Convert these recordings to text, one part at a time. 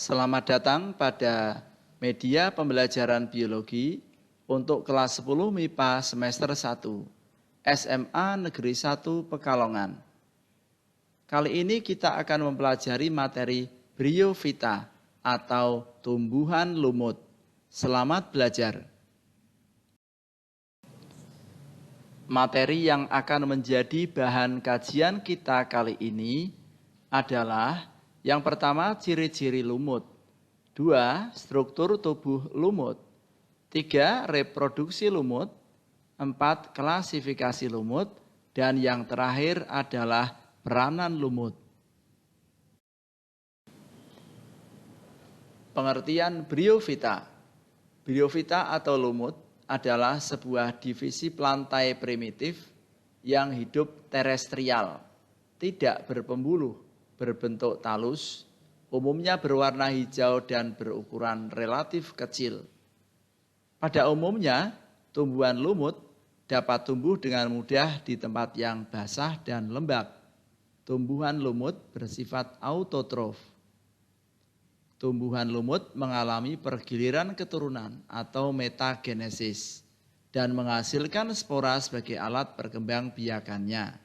Selamat datang pada media pembelajaran biologi untuk kelas 10 MIPA semester 1 SMA Negeri 1 Pekalongan. Kali ini kita akan mempelajari materi Bryophyta atau tumbuhan lumut. Selamat belajar. Materi yang akan menjadi bahan kajian kita kali ini adalah yang pertama, ciri-ciri lumut. 2. Struktur tubuh lumut. 3. Reproduksi lumut. 4. Klasifikasi lumut. Dan yang terakhir adalah peranan lumut. Pengertian Bryophyta. Bryophyta atau lumut adalah sebuah divisi plantae primitif yang hidup terestrial, tidak berpembuluh, berbentuk talus, umumnya berwarna hijau dan berukuran relatif kecil. Pada umumnya, tumbuhan lumut dapat tumbuh dengan mudah di tempat yang basah dan lembab. Tumbuhan lumut bersifat autotrof. Tumbuhan lumut mengalami pergiliran keturunan atau metagenesis dan menghasilkan spora sebagai alat perkembangbiakannya.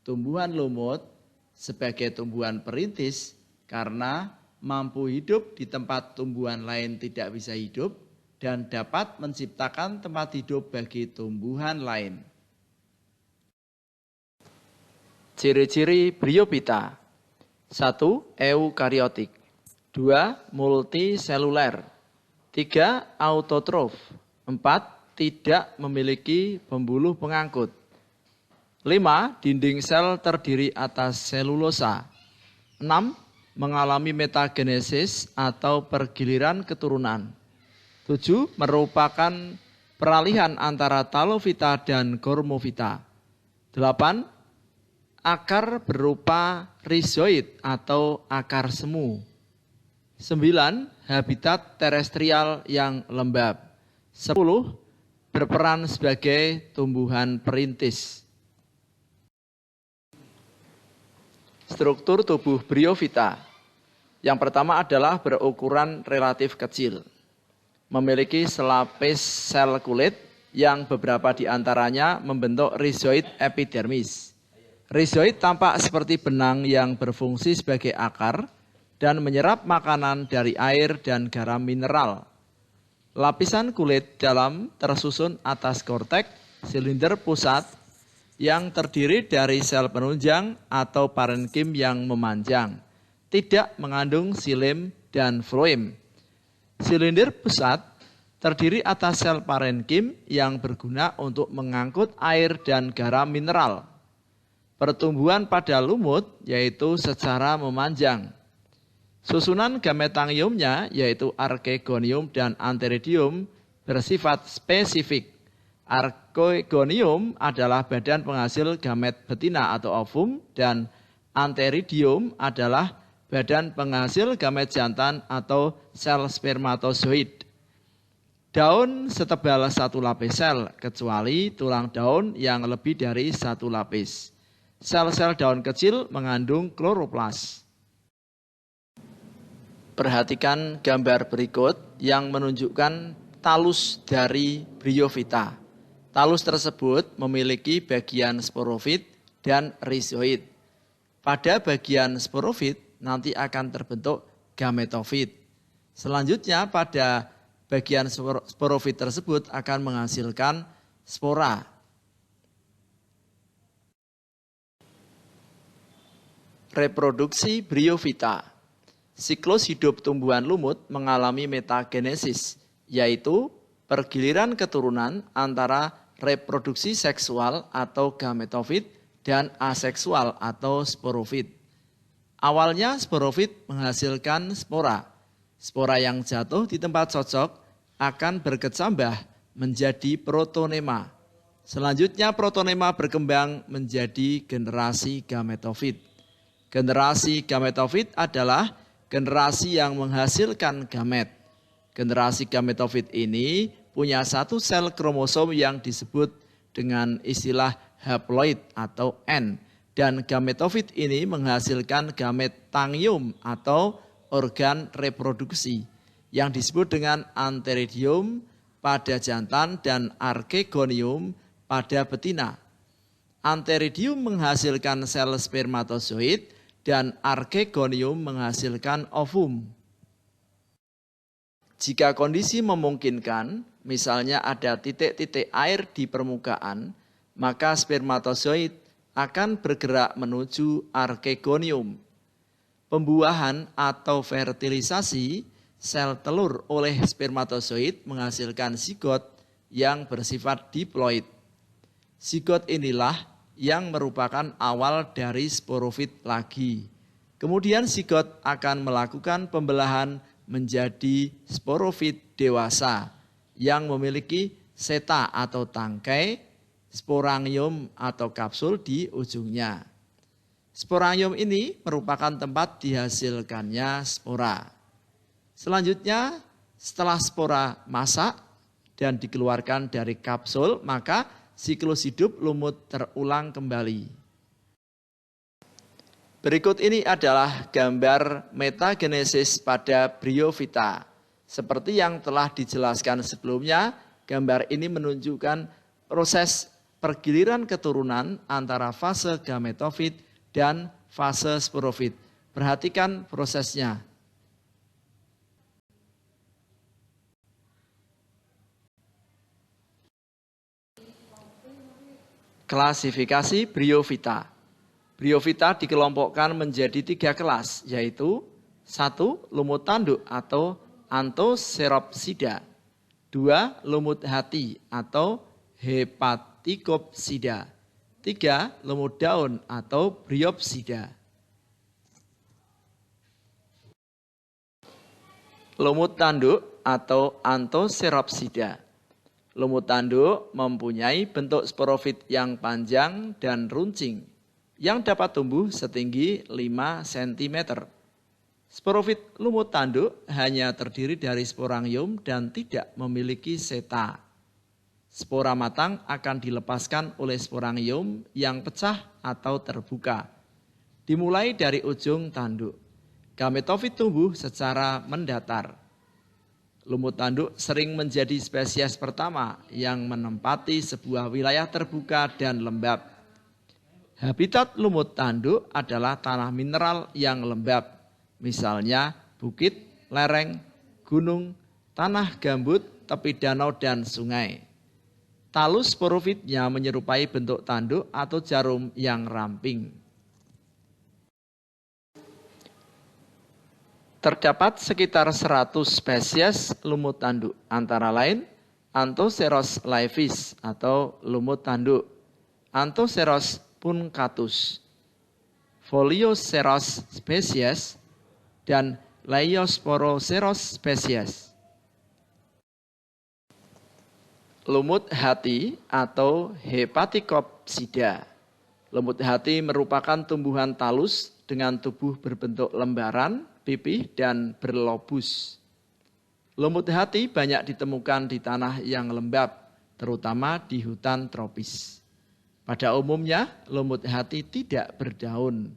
Tumbuhan lumut sebagai tumbuhan perintis karena mampu hidup di tempat tumbuhan lain tidak bisa hidup dan dapat menciptakan tempat hidup bagi tumbuhan lain. Ciri-ciri Bryophyta. 1. Eukariotik. 2. Multiseluler. 3. Autotrof. 4. Tidak memiliki pembuluh pengangkut. 5. Dinding sel terdiri atas selulosa. 6. Mengalami metagenesis atau pergiliran keturunan. 7. Merupakan peralihan antara Talophyta dan Gormophyta. 8. Akar berupa rhizoid atau akar semu. 9. Habitat terestrial yang lembab. 10. Berperan sebagai tumbuhan perintis. Struktur tubuh Bryophyta. Yang pertama adalah berukuran relatif kecil. Memiliki selapis sel kulit yang beberapa di antaranya membentuk rhizoid epidermis. Rhizoid tampak seperti benang yang berfungsi sebagai akar dan menyerap makanan dari air dan garam mineral. Lapisan kulit dalam tersusun atas korteks silinder pusat yang terdiri dari sel penunjang atau parenkim yang memanjang, tidak mengandung xilem dan floem. Silinder pusat terdiri atas sel parenkim yang berguna untuk mengangkut air dan garam mineral. Pertumbuhan pada lumut yaitu secara memanjang. Susunan gametangiumnya yaitu archegonium dan antheridium bersifat spesifik. Archegonium adalah badan penghasil gamet betina atau ovum dan antheridium adalah badan penghasil gamet jantan atau sel spermatozoid. Daun setebal satu lapis sel kecuali tulang daun yang lebih dari satu lapis. Sel-sel daun kecil mengandung kloroplas. Perhatikan gambar berikut yang menunjukkan talus dari Bryophyta. Talus tersebut memiliki bagian sporofit dan rhizoid. Pada bagian sporofit nanti akan terbentuk gametofit. Selanjutnya pada bagian sporofit tersebut akan menghasilkan spora. Reproduksi Bryophyta. Siklus hidup tumbuhan lumut mengalami metagenesis, yaitu pergiliran keturunan antara reproduksi seksual atau gametofit dan aseksual atau sporofit. Awalnya sporofit menghasilkan spora. Spora yang jatuh di tempat cocok akan berkecambah menjadi protonema. Selanjutnya protonema berkembang menjadi generasi gametofit. Generasi gametofit adalah generasi yang menghasilkan gamet. Generasi gametofit ini punya satu sel kromosom yang disebut dengan istilah haploid atau N. Dan gametofit ini menghasilkan gametangium atau organ reproduksi yang disebut dengan antheridium pada jantan dan archegonium pada betina. Antheridium menghasilkan sel spermatozoid dan archegonium menghasilkan ovum. Jika kondisi memungkinkan, misalnya ada titik-titik air di permukaan, maka spermatozoid akan bergerak menuju archegonium. Pembuahan atau fertilisasi sel telur oleh spermatozoid menghasilkan zigot yang bersifat diploid. Zigot inilah yang merupakan awal dari sporofit lagi. Kemudian zigot akan melakukan pembelahan menjadi sporofit dewasa yang memiliki seta atau tangkai, sporangium atau kapsul di ujungnya. Sporangium ini merupakan tempat dihasilkannya spora. Selanjutnya, setelah spora masak dan dikeluarkan dari kapsul, maka siklus hidup lumut terulang kembali. Berikut ini adalah gambar metagenesis pada Bryophyta. Seperti yang telah dijelaskan sebelumnya, gambar ini menunjukkan proses pergiliran keturunan antara fase gametofit dan fase sporofit. Perhatikan prosesnya. Klasifikasi Bryophyta. Bryophyta dikelompokkan menjadi 3 kelas, yaitu 1. Lumut tanduk atau Anthoceropsida, 2. Lumut hati atau Hepaticopsida, 3. Lumut daun atau Bryopsida. Lumut tanduk atau Anthoceropsida. Lumut tanduk mempunyai bentuk sporofit yang panjang dan runcing yang dapat tumbuh setinggi 5 cm. Sporofit lumut tanduk hanya terdiri dari sporangium dan tidak memiliki seta. Spora matang akan dilepaskan oleh sporangium yang pecah atau terbuka. Dimulai dari ujung tanduk. Gametofit tumbuh secara mendatar. Lumut tanduk sering menjadi spesies pertama yang menempati sebuah wilayah terbuka dan lembab. Habitat lumut tanduk adalah tanah mineral yang lembab, misalnya bukit, lereng, gunung, tanah gambut, tepi danau, dan sungai. Talus sporofitnya menyerupai bentuk tanduk atau jarum yang ramping. Terdapat sekitar 100 spesies lumut tanduk, antara lain Anthoceros laevis atau lumut tanduk, Anthoceros puncatus, Folioceros spesies, dan Leiosporoceros spesies. Lumut hati atau Hepaticopsida. Lumut hati merupakan tumbuhan talus dengan tubuh berbentuk lembaran, pipih, dan berlobus. Lumut hati banyak ditemukan di tanah yang lembab, terutama di hutan tropis. Pada umumnya, lumut hati tidak berdaun.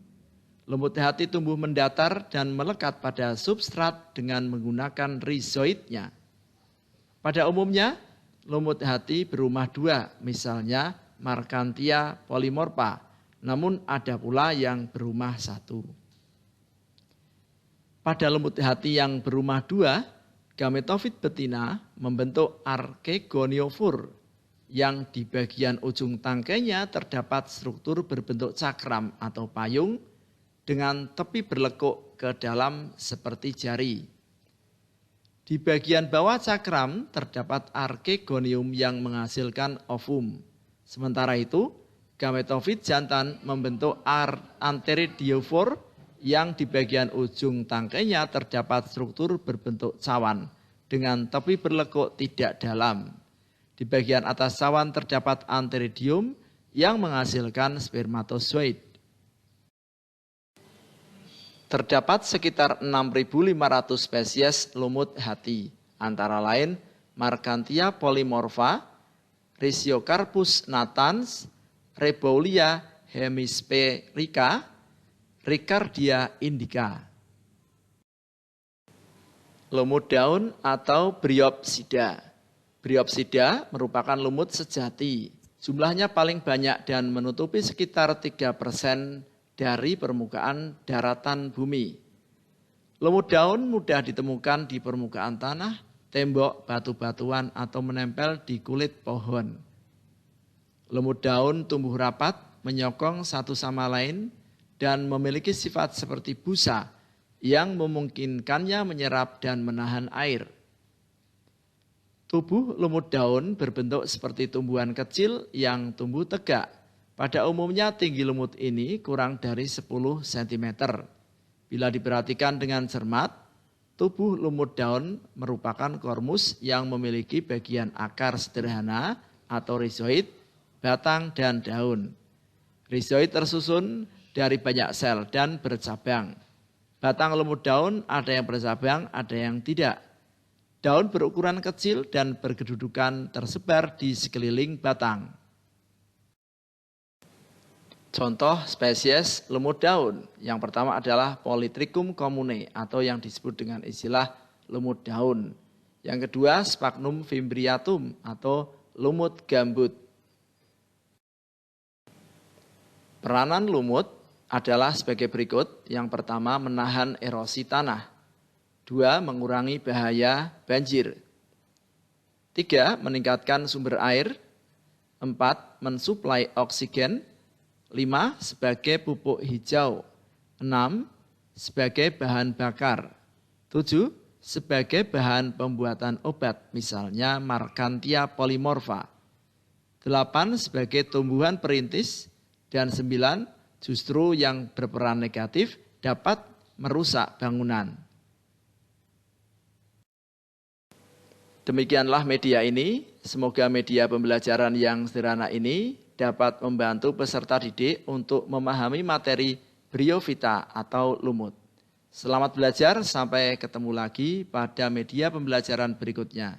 Lumut hati tumbuh mendatar dan melekat pada substrat dengan menggunakan rizoidnya. Pada umumnya, lumut hati berumah 2, misalnya Marchantia polymorpha, namun ada pula yang berumah 1. Pada lumut hati yang berumah 2, gametofit betina membentuk archegoniofor, yang di bagian ujung tangkainya terdapat struktur berbentuk cakram atau payung dengan tepi berlekuk ke dalam seperti jari. Di bagian bawah cakram terdapat archegonium yang menghasilkan ovum. Sementara itu, gametofit jantan membentuk antheridiofor yang di bagian ujung tangkainya terdapat struktur berbentuk cawan dengan tepi berlekuk tidak dalam. Di bagian atas cawan terdapat antheridium yang menghasilkan spermatozoid. Terdapat sekitar 6.500 spesies lumut hati, antara lain Marchantia polymorpha, Rhizocarpus natans, Reboulia hemisphaerica, Riccardia indica. Lumut daun atau Bryopsida. Bryopsida merupakan lumut sejati. Jumlahnya paling banyak dan menutupi sekitar 3% dari permukaan daratan bumi. Lumut daun mudah ditemukan di permukaan tanah, tembok, batu-batuan, atau menempel di kulit pohon. Lumut daun tumbuh rapat, menyokong satu sama lain, dan memiliki sifat seperti busa yang memungkinkannya menyerap dan menahan air. Tubuh lumut daun berbentuk seperti tumbuhan kecil yang tumbuh tegak. Pada umumnya tinggi lumut ini kurang dari 10 cm. Bila diperhatikan dengan cermat, tubuh lumut daun merupakan kormus yang memiliki bagian akar sederhana atau rizoid, batang, dan daun. Rizoid tersusun dari banyak sel dan bercabang. Batang lumut daun ada yang bercabang, ada yang tidak. Daun berukuran kecil dan berkedudukan tersebar di sekeliling batang. Contoh spesies lumut daun. Yang pertama adalah Polytrichum commune atau yang disebut dengan istilah lumut daun. Yang kedua Sphagnum fimbriatum atau lumut gambut. Peranan lumut adalah sebagai berikut. Yang pertama, menahan erosi tanah. 2, mengurangi bahaya banjir. 3, meningkatkan sumber air. 4, mensuplai oksigen. 5, sebagai pupuk hijau. 6, sebagai bahan bakar. 7, sebagai bahan pembuatan obat, misalnya Marchantia polymorpha. 8, sebagai tumbuhan perintis. Dan 9, justru yang berperan negatif dapat merusak bangunan. Demikianlah media ini. Semoga media pembelajaran yang sederhana ini dapat membantu peserta didik untuk memahami materi Bryophyta atau lumut. Selamat belajar, sampai ketemu lagi pada media pembelajaran berikutnya.